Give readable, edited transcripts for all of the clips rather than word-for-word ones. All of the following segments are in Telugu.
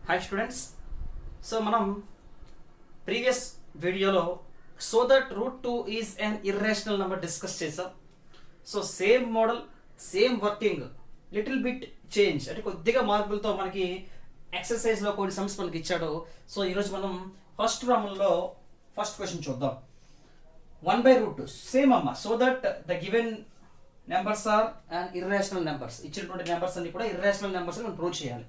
Hi students. సో మనం ప్రీవియస్ వీడియోలో so that root 2 is an irrational number discuss చేసాం. So same model, same working, little bit change అంటే కొద్దిగా మార్పులతో మనకి ఎక్సర్సైజ్లో కొన్ని సమ్స్ మనకి ఇచ్చాడు. సో ఈరోజు మనం ఫస్ట్ ప్రాబ్లంలో ఫస్ట్ క్వశ్చన్ చూద్దాం. 1/√2 సేమ్ అమ్మ. So that the given numbers are and irrational numbers. ఇచ్చినటువంటి నెంబర్స్ అన్ని కూడా ఇర్రేషనల్ నెంబర్స్ మనం ప్రూవ్ చేయాలి.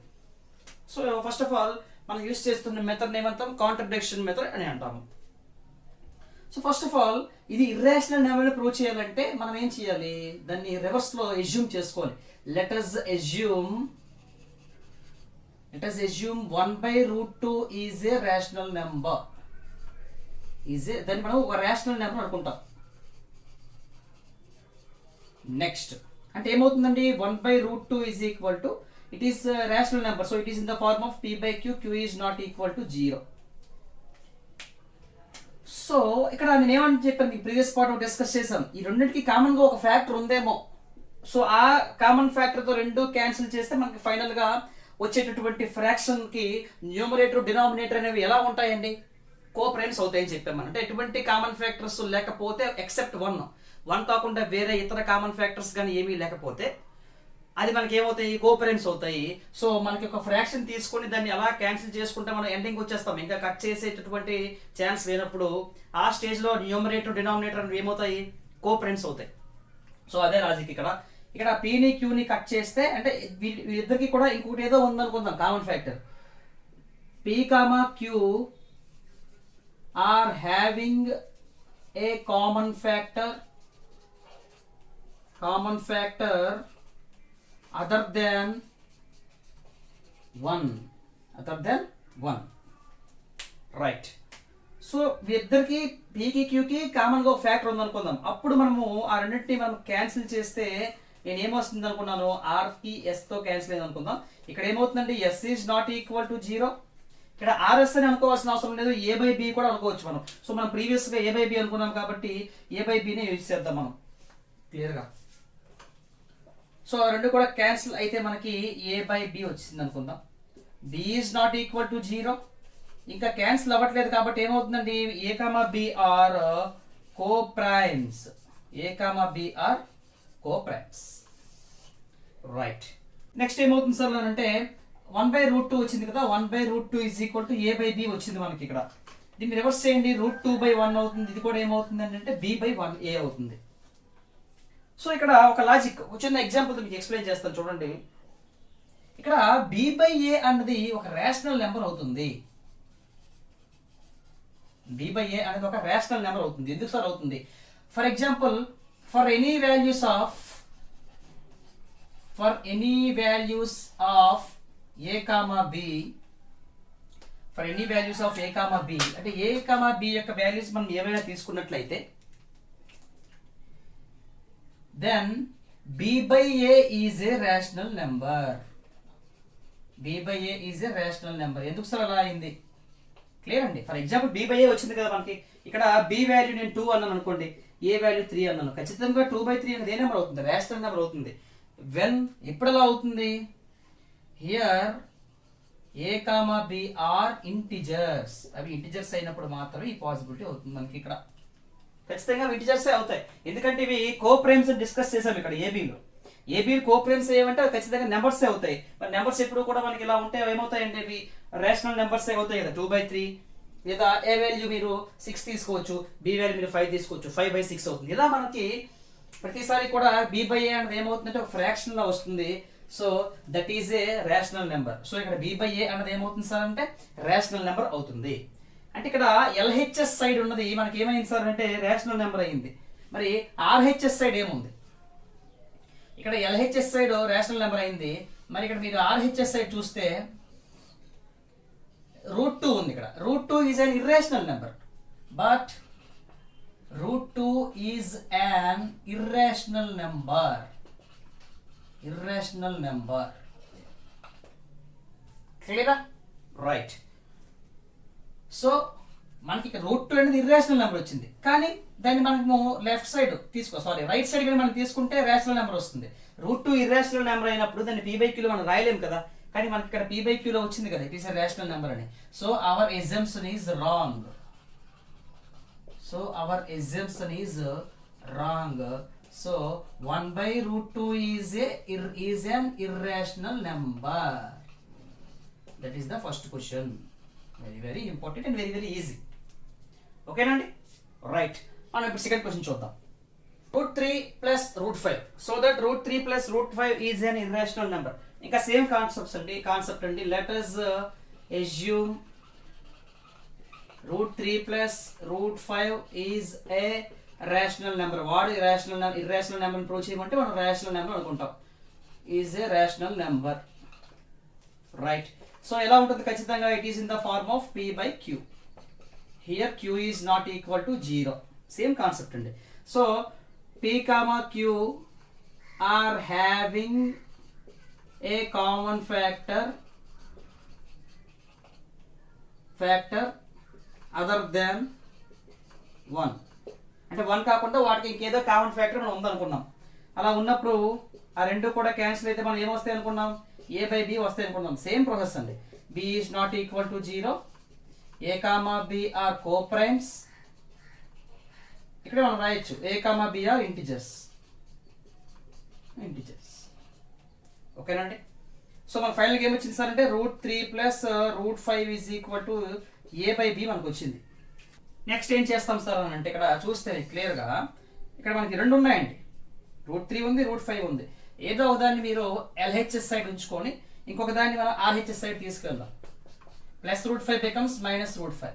సో ఫస్ట్ ఆఫ్ ఆల్ మనం యూస్ చేస్తున్న మెథడ్ ఏమంటాం? కాంట్రడిక్షన్ మెథడ్ అని అంటాము. సో ఫస్ట్ ఆఫ్ ఆల్ ఇది ఇర్రేషనల్ నెంబర్ ప్రూవ్ చేయాలంటే మనం ఏం చేయాలి? దాన్ని రివర్స్ లో ఎజ్యూమ్ చేసుకోవాలి. Let us assume 1/√2 is a rational number. దాన్ని మనం ఒక రేషనల్ నెంబర్ అనుకుంటాం. నెక్స్ట్ అంటే ఏమవుతుందండి? 1/√2 is equal to, it is a rational number, so it is in the form of p/q. q is not equal to 0. So ఇక్కడ నేను ఏమని చెప్పాను, ప్రీవియస్ పార్ట్ డిస్కస్ చేసాం. ఈ రెండింటికి కామన్ గా ఒక ఫ్యాక్టర్ ఉందేమో. సో ఆ కామన్ ఫ్యాక్టర్ తో రెండు క్యాన్సిల్ చేస్తే మనకి ఫైనల్ గా వచ్చేటటువంటి ఫ్రాక్షన్ కి న్యూమరేటర్ డినామినేటర్ అనేవి ఎలా ఉంటాయండి? కోప్రైమ్స్ అవుతాయని చెప్పాము. అంటే ఎటువంటి కామన్ ఫ్యాక్టర్స్ లేకపోతే ఎక్సెప్ట్ 1 కాకుండా వేరే ఇతర కామన్ ఫ్యాక్టర్స్ కానీ ఏమీ లేకపోతే అది మనకి ఏమవుతాయి? కోపరెన్స్ అవుతాయి. సో మనకి ఒక ఫ్రాక్షన్ తీసుకొని దాన్ని అలా క్యాన్సిల్ చేసుకుంటే మనం ఎండింగ్ వచ్చేస్తాం. ఇంకా కట్ చేసేటటువంటి ఛాన్స్ లేనప్పుడు ఆ స్టేజ్ లో న్యూమరేటర్ డినామినేటర్ ఏమవుతాయి? కోపరెన్స్ అవుతాయి. సో అదే లాజిక్ ఇక్కడ పీని క్యూని కట్ చేస్తే అంటే వీళ్ళిద్దరికి కూడా ఇంకొకటి ఏదో ఉందనుకుందాం common factor. P comma Q are having a common factor other than 1. Right. So ఇద్దరికి పీకి క్యూకి కామన్ గా ఒక ఫ్యాక్టర్ ఉందనుకుందాం. అప్పుడు మనము ఆ రెండింటిని మనం క్యాన్సిల్ చేస్తే నేను ఏమొస్తుంది అనుకున్నాను? ఆర్ కి ఎస్ తో క్యాన్సిల్ అయింది అనుకుందాం. ఇక్కడ ఏమవుతుందండి? S is not equal to 0. ఇక్కడ ఆర్ఎస్ అని అనుకోవాల్సిన అవసరం లేదు, a/b కూడా అనుకోవచ్చు మనం. సో మనం ప్రీవియస్ గా a/b అనుకున్నాం కాబట్టి a/bనే యూజ్ చేద్దాం మనం క్లియర్ గా. సో రెండు కూడా క్యాన్సిల్ అయితే మనకి a/b వచ్చింది అనుకుందాం. b is not equal to 0. ఇంకా క్యాన్సిల్ అవ్వట్లేదు కాబట్టి ఏమవుతుందండి? a, b are coprimes. Right. Next ఏమవుతుంది సార్ అంటే 1/√2 వచ్చింది కదా. 1/√2 ఈజ్ ఈక్వల్ టు a/b వచ్చింది మనకి. ఇక్కడ దీన్ని రివర్స్ చేయండి. √2/1 అవుతుంది. ఇది కూడా ఏమవుతుంది అంటే b/1a అవుతుంది. సో ఇక్కడ ఒక లాజిక్, ఒక చిన్న ఎగ్జాంపుల్ మీకు ఎక్స్ప్లెయిన్ చేస్తాను చూడండి. ఇక్కడ b/a అన్నది ఒక రేషనల్ నెంబర్ అవుతుంది. b/a అనేది ఒక రేషనల్ నెంబర్ అవుతుంది. ఎందుకు సార్ అవుతుంది? For example, for any values of a, b, అంటే a, b యొక్క వాల్యూస్ మనం ఏమైనా తీసుకున్నట్లయితే then b/a is a rational number. ఎందుకు సార్ అలా అయింది? క్లియర్ అండి. ఫర్ ఎగ్జాంపుల్ b/a వచ్చింది కదా మనకి. ఇక్కడ b వాల్యూ నేను 2 అన్నాను అనుకోండి, a వాల్యూ 3 అన్నాను. ఖచ్చితంగా 2/3 అనేది ఏ నెంబర్ అవుతుంది? రేషనల్ నెంబర్ అవుతుంది. వెన్ ఎప్పుడు ఎలా అవుతుంది? Here a, b are integers. అవి ఇంటిజర్స్ అయినప్పుడు మాత్రమే ఈ పాసిబిలిటీ అవుతుంది మనకి. ఇక్కడ ఖచ్చితంగా ఇంటిజర్సే అవుతాయి. ఎందుకంటే ఇవి కోప్రైమ్స్ డిస్కస్ చేసాం ఇక్కడ. ఏబీ కోప్రైమ్స్ ఏమంటే ఖచ్చితంగా నెంబర్స్ అవుతాయి. మరి నెంబర్స్ ఎప్పుడు కూడా మనకి ఇలా ఉంటే ఏమవుతాయంటే ఇవి రేషనల్ నెంబర్స్ అవుతాయి కదా. 2/3 లేదా ఏ వాల్యూ మీరు 6 తీసుకోవచ్చు, బి వాల్యూ మీరు 5 తీసుకోవచ్చు. 5/6 అవుతుంది. ఇలా మనకి ప్రతిసారి కూడా b/a అనేది ఏమవుతుందంటే ఒక ఫ్రాక్షన్ లా వస్తుంది. So that is a rational number. So ఇక్కడ b/a అనేది ఏమవుతుంది సార్ అంటే రేషనల్ నెంబర్ అవుతుంది. అంటే ఇక్కడ LHS సైడ్ ఉన్నది మనకి ఏమైంది సార్ అంటే రేషనల్ నెంబర్ అయింది. మరి RHS సైడ్ ఏముంది? ఇక్కడ LHS సైడ్ రేషనల్ నెంబర్ అయింది. మరి ఇక్కడ మీరు RHS సైడ్ చూస్తే √2 ఉంది. ఇక్కడ √2 is an irrational number, but √2 is an irrational number. క్లియరా? రైట్. సో మనకి ఇక్కడ √2 అనేది ఇర్రేషనల్ నెంబర్ వచ్చింది. కానీ దాన్ని మనము రైట్ సైడ్ మనం తీసుకుంటే రేషనల్ నెంబర్ వస్తుంది. √2 ఇర్రేషనల్ నెంబర్ అయినప్పుడు దాన్ని p/q లో మనం రాయలేము కదా. కానీ మనకి ఇక్కడ p by q లో వచ్చింది కదా, it is a rational number అని. So our assumption is wrong. So our assumption is wrong. So 1 by root 2 is an irrational number. That is the first question. Very very important and very very easy. ఓకేనండి, రైట్. మనం ఇప్పుడు సెకండ్ క్వశ్చన్ చూద్దాం. √3 plus √5. So that √3 plus √5 is an irrational number. ఇంకా సేమ్ కాన్సెప్ట్ అండి. Let us assume √3 plus √5 is a rational number. వాడు irrational number ని ప్రూవ్ చేయమంటే మనం rational number అనుకుంటాం. is a rational number. రైట్. సో ఎలా ఉంటుంది ఖచ్చితంగా, it is in the form of p by q. Here q is not equal to 0. Same concept అండి. So p, q are having a common factor other than 1. అంటే 1 కాకుండా వాటికి ఇంకేదో కామన్ ఫ్యాక్టర్ మనం ఉందనుకున్నాం. అలా ఉన్నప్పుడు ఆ రెండు కూడా క్యాన్సిల్ అయితే మనం ఏమొస్తాయి అనుకున్నాం, a by b వస్తాయి అనుకున్నాం. సేమ్ ప్రాసెస్ అండి. b is not equal to 0, a, b are coprimes. ఇక్కడ మనం రాయొచ్చు a, b ఆర్ ఇంటిజర్స్. ఓకేనండి. సో మన ఫైనల్ ఏం వచ్చింది సార్ అంటే √3 plus √5 is equal to a by b మనకు వచ్చింది. నెక్స్ట్ ఏం చేస్తాం సార్ అని అంటే ఇక్కడ చూస్తే క్లియర్గా ఇక్కడ మనకి రెండు ఉన్నాయండి. √3 ఉంది, √5 ఉంది. ఏదో ఒక దాన్ని మీరు LHS సైడ్ ఉంచుకొని ఇంకొక దాన్ని మనం RHS సైడ్ తీసుకెళ్దాం. Plus √5 becomes minus √5.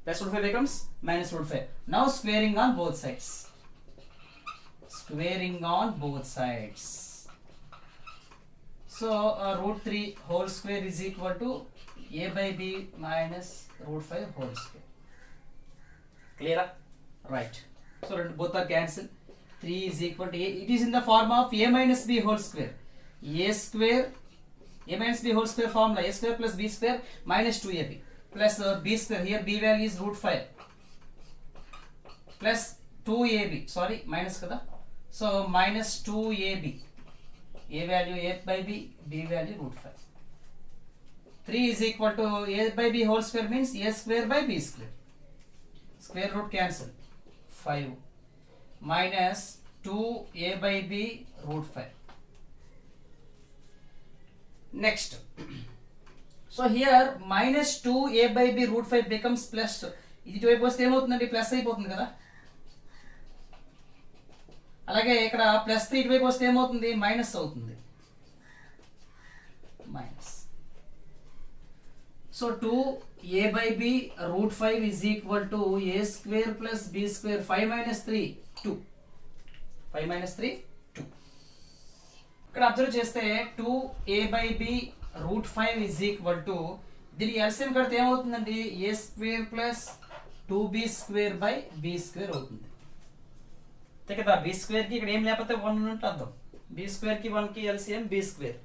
Plus √5 becomes minus √5. Now squaring on both sides. So √3 whole square is equal to a by b minus √5 whole square. Clear? Right. So both are cancelled. 3 is equal to a. It is in the form of a minus b whole square. A minus b whole square formula, a square plus b square minus 2ab plus b square. Here b value is √5 plus 2ab. Sorry, minus kada. So minus 2ab. A value a by b, b value √5. 3 is equal to a by b whole square means a square by b square. Square root cancel. 5 minus 2a by b √5. Next. So here minus 2a by b √5 becomes plus. ఇది ఇటువైపు వస్తే ఏమవుతుందండి, ప్లస్ అయిపోతుంది కదా. అలాగే ఇక్కడ ప్లస్ 3 ఇటువైపు వస్తే ఏమవుతుంది, మైనస్ అవుతుంది. Minus. So 2a by b √5 is equal to a square plus b square. 5 minus 3 2. 5 minus 3 2. ఇక్కడ అబ్జర్వ్ చేస్తే 2a by b √5 is equal to, దీని ఎల్సిఎం కడితే ఏమవుతుందండి, a square plus 2b square by b square అవుతుంది. కదా, b square కి ఇక్కడ ఏం లేకపోతే 1 ఉన్నట్టు అర్థం. b square కి 1 కి LCM b square.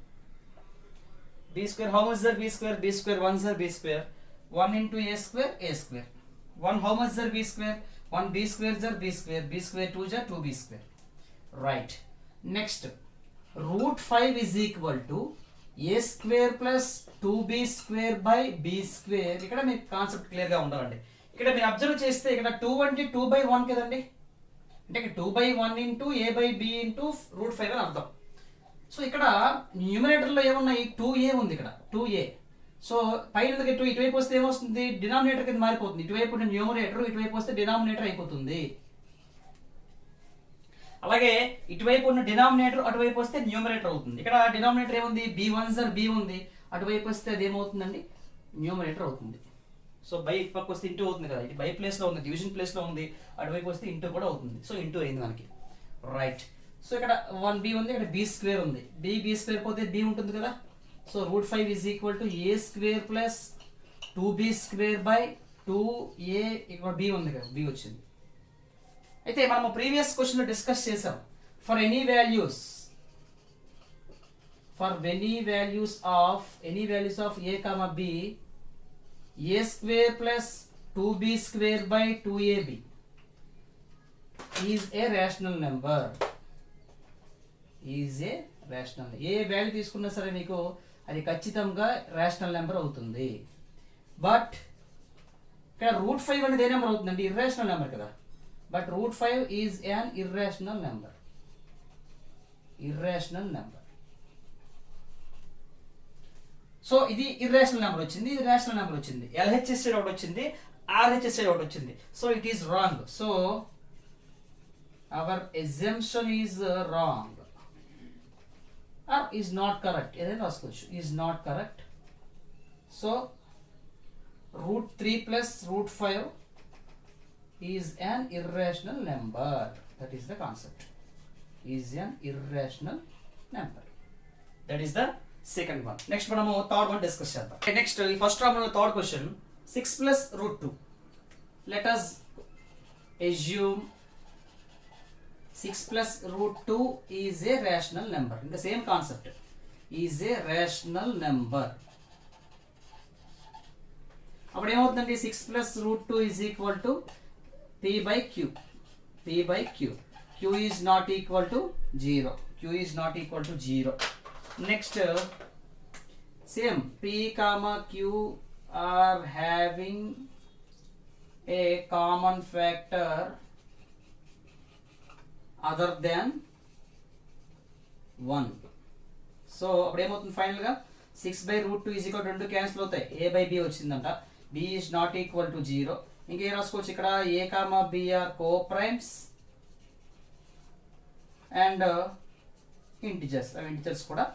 b square how much is b square? b square 1 is b square. 1 into a square, a square. 1 how much is b square? 1 b square is b square. b square 2 is 2b square. Right. Next, √5 is equal to a square plus 2b square by b square. ఇక్కడ మీకు కాన్సెప్ట్ క్లియర్ గా ఉండాలండి. ఇక్కడ మీరు అబ్జర్వ్ చేస్తే ఇక్కడ 2 అంటే 2 by 1 కదండి. అంటే 2 by 1 into a by b into √5 అని అర్థం. సో ఇక్కడ న్యూమరేటర్ లో ఏమున్నాయి, 2a ఉంది ఇక్కడ, 2a. సో పైన ఇటువైపు వస్తే ఏమొస్తుంది, డినామినేటర్ కింద మారిపోతుంది. ఇటువైపు న్యూమరేటర్, ఇటువైపు వస్తే డినామినేటర్ అయిపోతుంది. అలాగే ఇటువైపు ఉన్న డినామినేటర్ అటువైపు వస్తే న్యూమరేటర్ అవుతుంది. ఇక్కడ డినామినేటర్ ఏముంది, b1 b ఉంది, అటువైపు వస్తే అది ఏమవుతుందండి, న్యూమరేటర్ అవుతుంది. సో బై పక్క వస్తే ఇంటూ అవుతుంది కదా, ఇది బై ప్లేస్ లో ఉంది, డివిజన్ ప్లేస్ లో ఉంది, అటువైపు వస్తే ఇంటూ కూడా అవుతుంది. సో ఇంటూ అయింది మనకి. రైట్. సో ఇక్కడ 1b ఉంది, ఇక్కడ b స్క్వేర్ ఉంది. b స్క్వేర్ పోతే b ఉంటుంది కదా. So √5 is equal to a square plus 2b square by 2a. ఇక్కడ b ఉంది కదా, b వచ్చింది. అయితే మనము ప్రీవియస్ క్వశ్చన్ లో డిస్కస్ చేసాం, for any values of a, b, a square plus 2b square by 2ab is a rational number. Rational. A value తీసుకున్నా సరే మీకు అది ఖచ్చితంగా రేషనల్ నెంబర్ అవుతుంది. బట్ ఇక్కడ √5 అనేది ఏ నెంబర్ అవుతుందండి? ఇర్రేషనల్ నెంబర్ కదా. But √5 is an irrational number. Irrational number. So ఇది ఇర్రేషనల్ నెంబర్ వచ్చింది, ఇది రేషనల్ నెంబర్ వచ్చింది. LHS సైడ్ ఒకటి వచ్చింది, RHS సైడ్ ఒకటి వచ్చింది. So it is wrong. So our assumption is wrong or is not correct. ఏదైనా రాసుకోవచ్చు. is not correct. So √3 plus √5 is an irrational number. That is the concept. Is an irrational number. That is the second one. Next మనము third one discuss చేద్దాం. Next ఈ first round లో third question 6 plus √2. Let us assume 6 plus √2 is a rational number. In the same concept, is a rational number. అప్పుడు ఏమవుతుందండి? 6 plus √2 is equal to P by Q. P by Q. Q is not equal to 0. Q is not equal to 0. Next, same P comma Q are having a common factor other than 1. So అప్పుడు ఏమవుతుంది ఫైనల్ గా 6 by √2 is equal to 2 cancel అవుతాయి. A by B వచ్చిందంట. B is not equal to 0. ఇంకేం రాసుకోవచ్చు ఇక్కడ? A comma B are co-primes and integers. అవి ఇంటిజర్స్ కూడా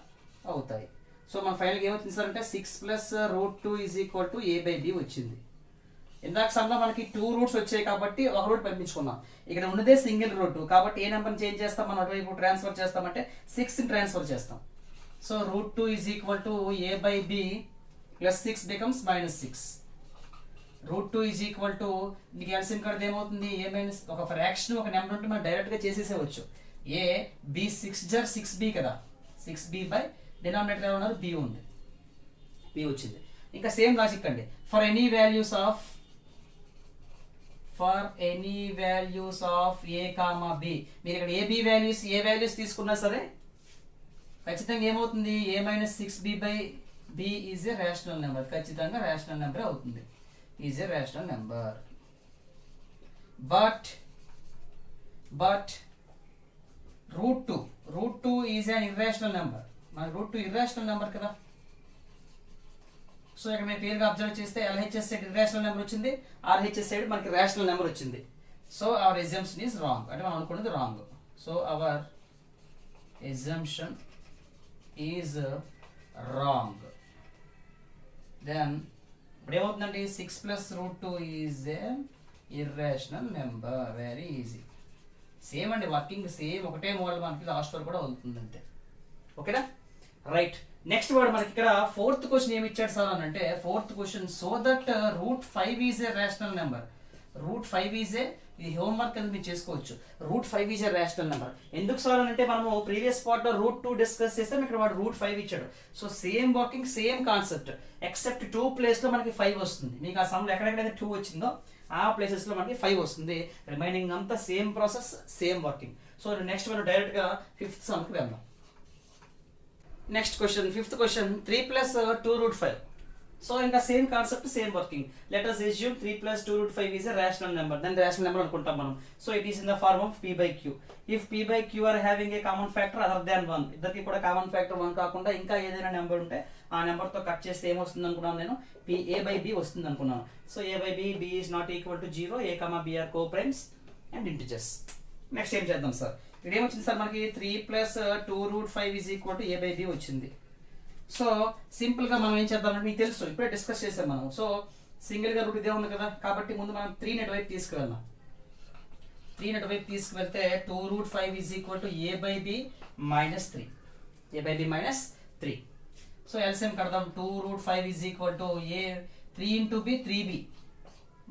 అవుతాయి. సో మన ఫైనల్గా ఏమవుతుంది సార్ అంటే 6 plus √2 is equal to A by B వచ్చింది. ఇందాక సమ్లో మనకి 2 రూట్స్ వచ్చాయి కాబట్టి ఒక రూట్ పంపించుకున్నాం. ఇక్కడ ఉన్నదే సింగిల్ రూట్ కాబట్టి ఏ నెంబర్ని చేంజ్ చేస్తాం? మనం అటువైపు ట్రాన్స్ఫర్ చేస్తామంటే 6ని ట్రాన్స్ఫర్ చేస్తాం. So √2 is equal to A by B plus 6 becomes -6. √2 is equal to మీకు ఎల్సిఎం కడితే ఏమవుతుంది? A మైనస్ ఒక ఫ్రాక్షన్ ఒక నెంబర్ ఉంటే మనం డైరెక్ట్గా చేసేసేవచ్చు. A B 6 జర్ 6B కదా. 6B by డినామినేటర్ ఏమన్నారు? B ఉంది. B వచ్చింది. ఇంకా సేమ్ లాజిక్ అండి. For any values of A comma B, మీరు ఇక్కడ ఏ వాల్యూస్ తీసుకున్నా సరే ఖచ్చితంగా ఏమవుతుంది? A minus 6B by B is a rational number. ఖచ్చితంగా రేషనల్ నెంబర్ అవుతుంది. Is a rational number. But √2 is an irrational number. మన √2 ఇర్రేషనల్ నెంబర్ కదా. సో ఇక్కడ మీరు క్లియర్గా అబ్జర్వ్ చేస్తే LHS సైడ్ ఇర్రేషనల్ నెంబర్ వచ్చింది, RHS సైడ్ మనకి రేషనల్ నెంబర్ వచ్చింది. So our assumption is wrong. అంటే మనం అనుకున్నది wrong. So our assumption is wrong. Then ఇప్పుడు ఏమవుతుందండి? 6 plus √2 is a irrational number. Very easy. Same అండి, వర్కింగ్ సేమ్ ఒకటే మోడల్ మనకి లాస్ట్ వరకు కూడా అవుతుంది అంతే. ఓకేనా? రైట్. నెక్స్ట్ వర్డ్ మనకి ఇక్కడ ఫోర్త్ క్వశ్చన్ ఏమి ఇచ్చాడు సార్ అని అంటే, fourth question so that √5 is a rational number. √5 is a, ఇది హోంవర్క్ అని మీరు చేసుకోవచ్చు. √5 ఈజ్ ఏ రేషనల్ నెంబర్. ఎందుకు సార్ అని అంటే మనము ప్రీవియస్ పార్ట్ లో √2 డిస్కస్ చేస్తాం, ఇక్కడ వాడు √5 ఇచ్చాడు. So same working same concept except 2 place లో మనకి 5 వస్తుంది. మీకు ఆ సమ్లో ఎక్కడెక్కడైతే 2 వచ్చిందో ఆ ప్లేసెస్ లో మనకి 5 వస్తుంది. రిమైనింగ్ అంతా same process, same working. So next మనం డైరెక్ట్ గా 5th సమ్కి వెళ్దాం. Next question, 5th question 3 plus 2√5. So ఇంకా same concept, same working. Let us assume 3 plus 2√5 is a rational number. Then rational number అనుకుంటాం మనం. So it is in the form of P by Q. If P by Q are having a common factor other than 1, ఇద్దరికి కూడా కామన్ ఫ్యాక్టర్ 1 కాకుండా ఇంకా ఏదైనా నెంబర్ ఉంటే ఆ నెంబర్ తో కట్ చేస్తే ఏమొస్తుంది అనుకున్నాను నేను? A by B వస్తుంది అనుకున్నాను. So A by B is not equal to 0. A, B are co-primes and integers. Next ఏం చేద్దాం సార్? ఇక్కడ ఏమొచ్చింది సార్ మనకి? 3 plus 2√5 is equal to A by B వచ్చింది. సో సింపుల్ గా మనం ఏం చేద్దామంటే, మీకు తెలుసు ఇప్పుడే డిస్కస్ చేసాం మనం. సో సింగిల్ గా రూట్ ఇదే ఉంది కదా, కాబట్టి ముందు మనం 3 నెట్ వైపు తీసుకువెళ్దాం. 3 నెట్ వైపు తీసుకువెళ్తే 2√5 is equal to A by B minus 3. A by B minus 3. So LCM కడదాం. 2√5 is equal to A 3 into B 3B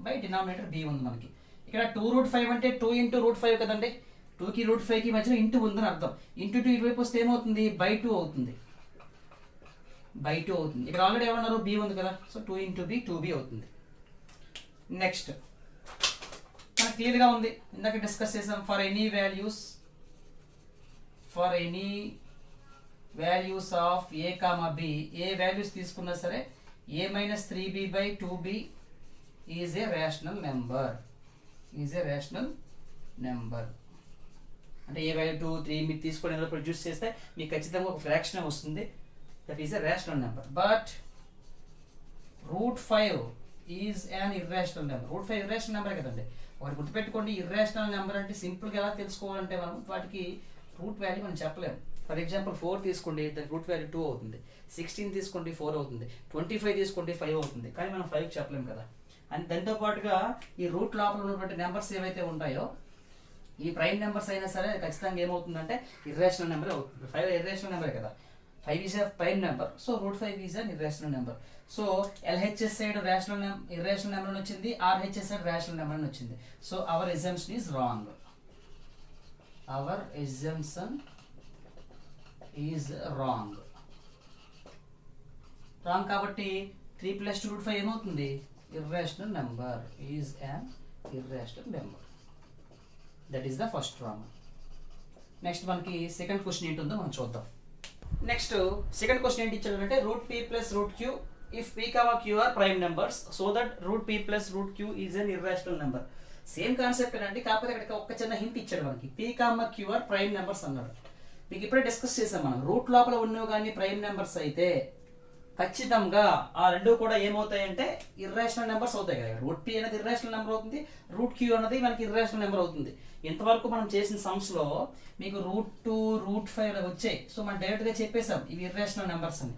by denominator B ఉంది మనకి. ఇక్కడ 2√5 అంటే 2 into √5 కదండి. 2 కి √5 కి మధ్యలో ఇంటూ ఉందని అర్థం. ఇంటూ 2 ఇటువైపు వస్తే ఏమవుతుంది? బై 2 అవుతుంది. బై 2 అవుతుంది. ఇక్కడ ఆల్రెడీ ఏమన్నారు? B ఉంది కదా. సో 2 into B 2B అవుతుంది. నెక్స్ట్ మనకు క్లియర్ గా ఉంది, ఇందాక డిస్కస్ చేసాం. For any values of A comma B, ఏ వాల్యూస్ తీసుకున్నా సరే a minus 3b by 2b is a rational number, is a rational number. అంటే ఏ వాల్యూ 2, 3 మీరు తీసుకొని ప్రొడ్యూస్ చేస్తే మీకు ఖచ్చితంగా ఒక ఫ్రాక్షన్ వస్తుంది. That is a rational number. But √5 is an irrational number. √5 irrational number కదండి. ఒకటి గుర్తుపెట్టుకోండి, ఇర్రేషనల్ నెంబర్ అంటే సింపుల్గా ఎలా తెలుసుకోవాలంటే మనం వాటికి రూట్ వాల్యూ మనం చెప్పలేము. ఫర్ ఎగ్జాంపుల్ 4 తీసుకోండి, దాని రూట్ వాల్యూ 2 అవుతుంది. 16 తీసుకోండి 4 అవుతుంది. 25 తీసుకోండి 5 అవుతుంది. కానీ మనం 5 చెప్పలేము కదా. అండ్ దాంతో పాటుగా ఈ రూట్ లోపల ఉన్నటువంటి నెంబర్స్ ఏవైతే ఉంటాయో ఈ ప్రైమ్ నెంబర్స్ అయినా సరే ఖచ్చితంగా ఏమవుతుందంటే ఇర్రేషనల్ నెంబర్ అవుతుంది. 5 ఇర్రేషనల్ నెంబర్ కదా. 5 is a prime number, so √5 is an irrational number. So LHS side rational irrational number అని వచ్చింది, RHS సైడ్ రేషనల్ నెంబర్ అని వచ్చింది. So hour assumption is wrong. Hour assumption is wrong. Wrong కాబట్టి 3 + 2 √5 ఏమవుతుంది? Irrational number, is an irrational number. That is the first wrong. Next మనకి సెకండ్ క్వశ్చన్ ఏంటుందో మనం చూద్దాం. నెక్స్ట్ సెకండ్ క్వశ్చన్ ఏంటి ఇచ్చాడంటే √p + √q if p, q are prime numbers so that √p + √q is an irrational number. Same concept అండి, కాకపోతే ఇక్కడ ఒక చిన్న హింట్ ఇచ్చాడు మనకి. p, q are prime numbers అన్నాడు. మీకు ఇప్పుడే డిస్కస్ చేసాం మనం. రూట్ లోపల ఉన్నవి కానీ ప్రైమ్ నెంబర్స్ అయితే ఖచ్చితంగా ఆ రెండు కూడా ఏమవుతాయంటే ఇర్రేషనల్ నెంబర్స్ అవుతాయి కదా. √p అనేది ఇర్రేషనల్ నెంబర్ అవుతుంది, √q అనేది మనకి ఇర్రేషనల్ నెంబర్ అవుతుంది. ఇంతవరకు మనం చేసిన సమ్స్ లో మీకు √2, √5 వచ్చాయి. సో మనం డైరెక్ట్ గా చెప్పేసాం ఇవి ఇర్రేషనల్ నెంబర్స్ అని.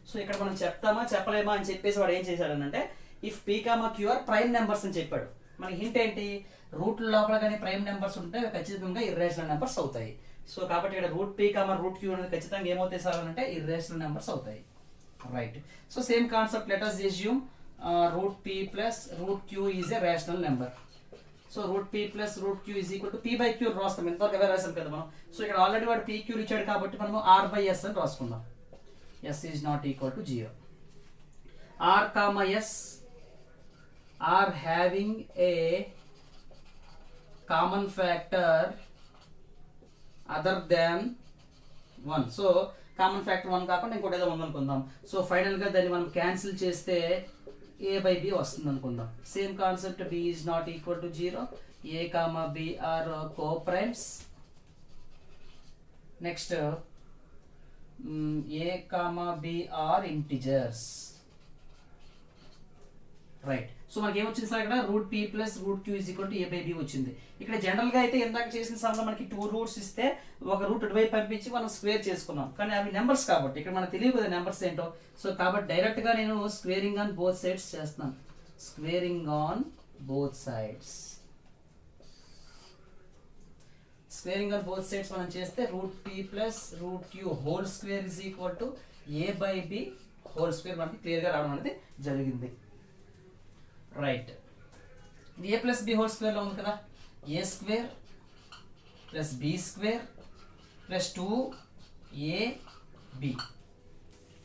సో ఇక్కడ మనం చెప్తామా చెప్పలేమా అని చెప్పేసి వాడు ఏం చేశాడనంటే if p, q are prime numbers అని చెప్పాడు. మనకి హింట్ ఏంటి? రూట్ లోపల కానీ ప్రైమ్ నెంబర్స్ ఉంటే ఖచ్చితంగా ఇర్రేషనల్ నెంబర్స్ అవుతాయి. సో కాబట్టి ఇక్కడ √p, √q అనేది ఖచ్చితంగా ఏమవుతాయి సార్ అంటే ఇర్రేషనల్ నెంబర్స్ అవుతాయి. Right. So same concept, let us assume √p + √q is a rational number. So √p + √q is equal to p/q రాస్తాం. ఎంతవరకు ఎవరు రాసాం కదా మనం. సో ఇక్కడ ఆల్రెడీ వాడు pq ఇచ్చాడు కాబట్టి మనము r/s అని రాసుకుందాం. s is not equal to 0. r, s are having a common factor other than 1. So common factor 1 కాకుండా ఇంకోటి ఏదో ఉందనుకుందాం. సో ఫైనల్ గా దాన్ని మనం క్యాన్సిల్ చేస్తే a/b వస్తుంది అనుకుందాం. Same concept, b is not equal to 0. a, b are co-primes. Next a, b are integers. Right. So మనకి ఏమొచ్చింది సార్ ఇక్కడ √p + √q is equal to a/b వచ్చింది. ఇక్కడ జనరల్ గా అయితే ఇందాక చేసిన సమ్లో మనకి 2 రూట్స్ ఇస్తే ఒక రూట్ ఇటువైపు పంపించి మనం స్క్వేర్ చేసుకున్నాం. కానీ అవి నెంబర్స్ కాబట్టి ఇక్కడ మనకు తెలియదు కదా నెంబర్స్ ఏంటో. సో కాబట్టి డైరెక్ట్ గా నేను స్క్వేరింగ్ ఆన్ బోత్ సైడ్స్ చేస్తున్నాను. Squaring on both sides. Squaring on both sides మనం చేస్తే √p + √q whole square is equal to a/b whole square మనకి క్లియర్ గా రావడం అనేది జరిగింది. రైట్. ఇది a + b హోల్ స్క్వేర్ లో ఉంది కదా. a² + b² + 2ab.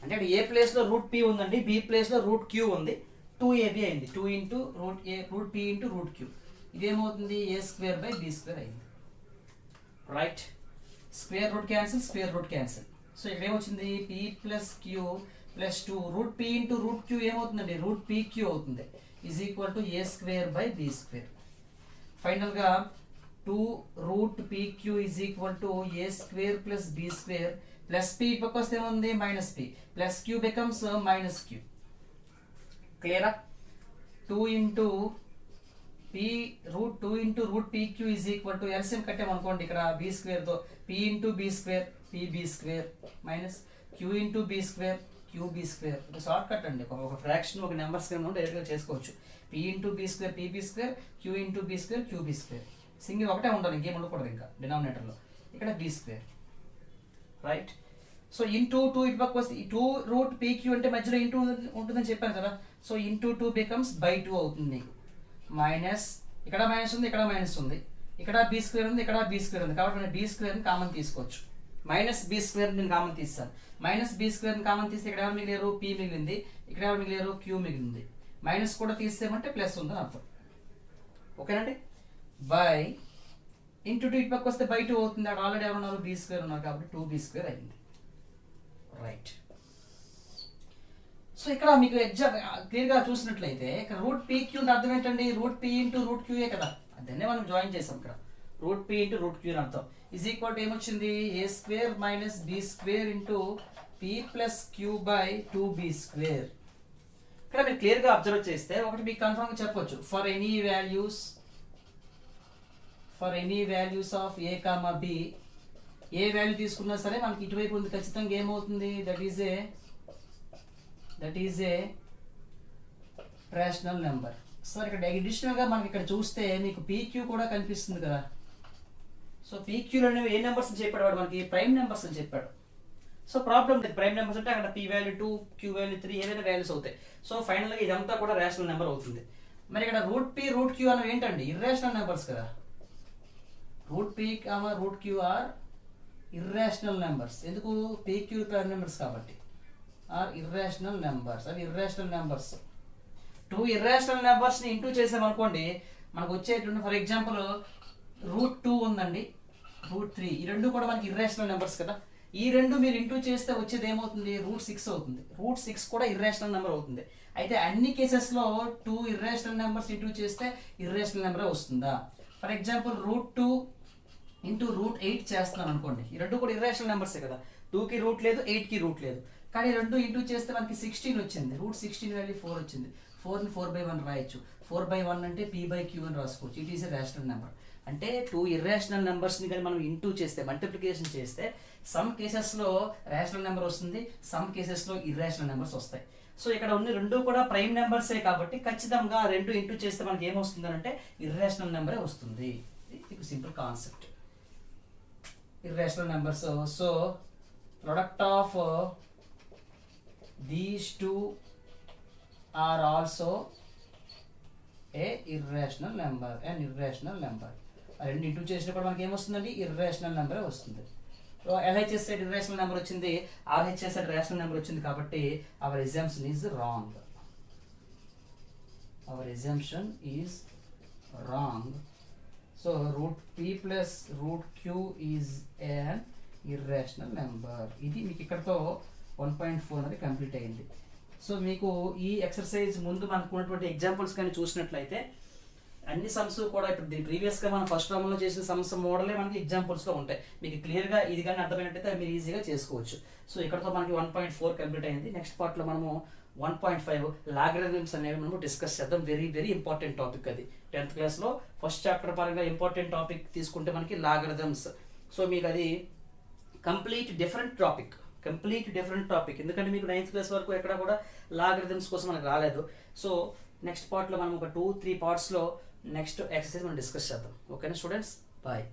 అంటే ఇక్కడ a ప్లేస్ లో √p ఉందండి, b ప్లేస్ లో √q ఉంది, 2ab అయింది. 2 × √p × √q. ఇదేమవుతుంది? a²/b² అయింది. Right. Square root cancel, square root cancel. So ఇక్కడ ఏమొచ్చింది? p + q + 2 √p × √q ఏమవుతుందండి? √pq అవుతుంది. is equal to a²/b². Final గా 2√pq is equal to a² + b² plus p పక్క వస్తే ఏముంది? -p plus q becomes -q. క్లియరా? 2 × √pq is equal to LCM కట్టామనుకోండి ఇక్కడ b² తో p × b² pb² minus q × b² qb². ఇది షార్ట్ కట్ అండి. ఒక ఫ్రాక్షన్ ఒక నెంబర్స్ డైరెక్ట్ గా చేసుకోవచ్చు. p × b² pb², q × b² qb². Single ఒకటే ఉండాలి, ఇంకేం ఉండకూడదు ఇంకా డినామినేటర్ లో. ఇక్కడ b². రైట్. సో ఇంటూ 2 ఇటు పక్క వస్తే 2√pq అంటే మధ్యలో ఇంటూ ఉంటుందని చెప్పాను కదా. సో ఇంటూ 2 becomes /2 అవుతుంది నీకు. మైనస్ ఇక్కడ మైనస్ ఉంది, ఇక్కడ మైనస్ ఉంది, ఇక్కడ b² ఉంది, ఇక్కడ b² ఉంది. కాబట్టి నేను b² ని కామన్ తీసుకోవచ్చు. -b² నేను కామన్ తీస్తాను. -b² ని కామన్ తీస్తే ఇక్కడ ఎవరు మిగిలేరు? p మిగిలింది. ఇక్కడ ఎవరు మిగిలేరు? q మిగిలింది. మైనస్ కూడా తీసేమంటే ప్లస్ ఉందని అర్థం. ఓకేనండి. బై ఇంటూ 2 ఇటు పక్క వస్తే /2 అవుతుంది. అక్కడ ఆల్రెడీ ఎవరు ఉన్నారు? b² ఉన్నారు కాబట్టి 2b² అయింది. రైట్. సో ఇక్కడ మీకు ఎగ్జామ్ క్లియర్గా చూసినట్లయితే ఇక్కడ రూట్ పీ క్యూ అర్థం ఏంటండి? Root p into root q a కదా, దాన్నే మనం జాయిన్ చేసాం ఇక్కడ. Root p into root q అని అర్థం. ఈజ్ ఈక్వల్ టు ఏమొచ్చింది? A square minus b square into p plus q by 2b square. ఇక్కడ మీరు క్లియర్గా అబ్జర్వ్ చేస్తే ఒకటి మీకు కన్ఫర్మ్గా చెప్పొచ్చు, for any values of A comma B, ఏ వాల్యూ తీసుకున్నా సరే మనకి ఇటువైపు ఉంది ఖచ్చితంగా ఏమవుతుంది? That is a rational number. So ఇక్కడ అడిషనల్గా మనకి ఇక్కడ చూస్తే మీకు పీక్యూ కూడా కనిపిస్తుంది కదా. సో పీక్యూలు అనేవి ఏ నెంబర్స్ అని చెప్పాడు వాడు? మనకి ప్రైమ్ నెంబర్స్ అని చెప్పాడు. సో ప్రాబ్లం లేదు, ప్రైమ్ నెంబర్స్ అంటే అక్కడ పీ వాల్యూ 2, క్యూ వాల్యూ 3 ఏదైనా వాల్యూస్ అవుతాయి. సో ఫైనల్గా ఇదంతా కూడా రేషనల్ నెంబర్ అవుతుంది. మరి ఇక్కడ రూట్ పీ రూట్ క్యూ అనేవి ఏంటండి? ఇర్రేషనల్ నెంబర్స్ కదా. Root P root Q are irrational numbers. ఎందుకు? పీక్యూ ప్రైమ్ నెంబర్స్ కాబట్టి ఆర్ ఇర్రేషనల్ నెంబర్స్. అవి ఇర్రేషనల్ నెంబర్స్. 2 ఇర్రేషనల్ నెంబర్స్ని ఇంటూ చేసామనుకోండి మనకు వచ్చేటువంటి, ఫర్ ఎగ్జాంపుల్ రూట్ 2 ఉందండి, రూట్ 3, ఈ రెండు కూడా మనకి ఇర్రేషనల్ నెంబర్స్ కదా. ఈ రెండు మీరు ఇంటూ చేస్తే వచ్చేది ఏమవుతుంది? రూట్ 6 అవుతుంది. రూట్ 6 కూడా ఇర్రేషనల్ నెంబర్ అవుతుంది. అయితే అన్ని కేసెస్లో 2 ఇర్రేషనల్ నెంబర్స్ ఇంటూ చేస్తే ఇర్రేషనల్ నెంబరే వస్తుందా? For example route 2 into root 8 చేస్తున్నాను అనుకోండి, ఈ రెండు కూడా ఇర్రేషనల్ నెంబర్సే కదా. 2కి రూట్ లేదు, 8కి రూట్ లేదు, కానీ రెండు ఇంటూ చేస్తే మనకి 16 వచ్చింది. రూట్ 16 వాల్యూ 4 వచ్చింది. 4ని 4/1 రాయొచ్చు. 4/1 అంటే p బై క్యూ అని రాసుకోవచ్చు. It is a rational number. అంటే 2 ఇర్రేషనల్ నెంబర్స్ని కానీ మనం ఇంటూ చేస్తే, మల్టిప్లికేషన్ చేస్తే సమ్ కేసెస్లో రేషనల్ నెంబర్ వస్తుంది, సమ్ కేసెస్లో ఇర్రేషనల్ నెంబర్స్ వస్తాయి. సో ఇక్కడ ఉన్న రెండు కూడా ప్రైమ్ నెంబర్సే కాబట్టి ఖచ్చితంగా రెండు ఇంటూ చేస్తే మనకి ఏమొస్తుంది అంటే ఇర్రేషనల్ నెంబరే వస్తుంది. ఇది simple concept. Irrational numbers. So product of these two are also a irrational number, an irrational number. రెండు ఇంటూ చేసినప్పుడు మనకి ఏమొస్తుందండి? ఇర్రేషనల్ నెంబరే వస్తుంది. So LHS side irrational number వచ్చింది, RHS సైడ్ రేషనల్ నెంబర్ వచ్చింది కాబట్టి hour assumption is wrong. Our assumption is wrong. So root p plus root q is an irrational number. ఇది మీకు ఇక్కడతో 1.4 అనేది కంప్లీట్ అయింది. సో మీకు ఈ ఎక్సర్సైజ్ ముందు మనకు ఉన్నటువంటి ఎగ్జాంపుల్స్ కానీ చూసినట్లయితే అన్ని సమ్స్ కూడా ఇప్పుడు ప్రీవియస్గా మనం ఫస్ట్ రౌండ్లో చేసిన సమ్స్ మోడలే మనకి ఎగ్జాంపుల్స్లో ఉంటాయి. మీకు క్లియర్గా ఇది కానీ అర్థమైనట్టయితే మీరు ఈజీగా చేసుకోవచ్చు. సో ఇక్కడతో మనకి 1.4 కంప్లీట్ అయింది. నెక్స్ట్ పార్ట్లో మనము 1.5 లాగరిథమ్స్ అనేవి మనము డిస్కస్ చేద్దాం. వెరీ వెరీ ఇంపార్టెంట్ టాపిక్ అది. 10th క్లాస్లో ఫస్ట్ చాప్టర్ పరంగా ఇంపార్టెంట్ టాపిక్ తీసుకుంటే మనకి లాగరిథమ్స్. సో మీకు అది కంప్లీట్ డిఫరెంట్ టాపిక్, ఎందుకంటే మీకు 9th క్లాస్ వరకు ఎక్కడ కూడా లాగరిథమ్స్ కోసం మనకు రాలేదు. సో నెక్స్ట్ పార్ట్లో మనం ఒక 2-3 పార్ట్స్లో నెక్స్ట్ ఎక్సర్సైజ్ మనం డిస్కస్ చేద్దాం. ఓకేనా స్టూడెంట్స్? బాయ్.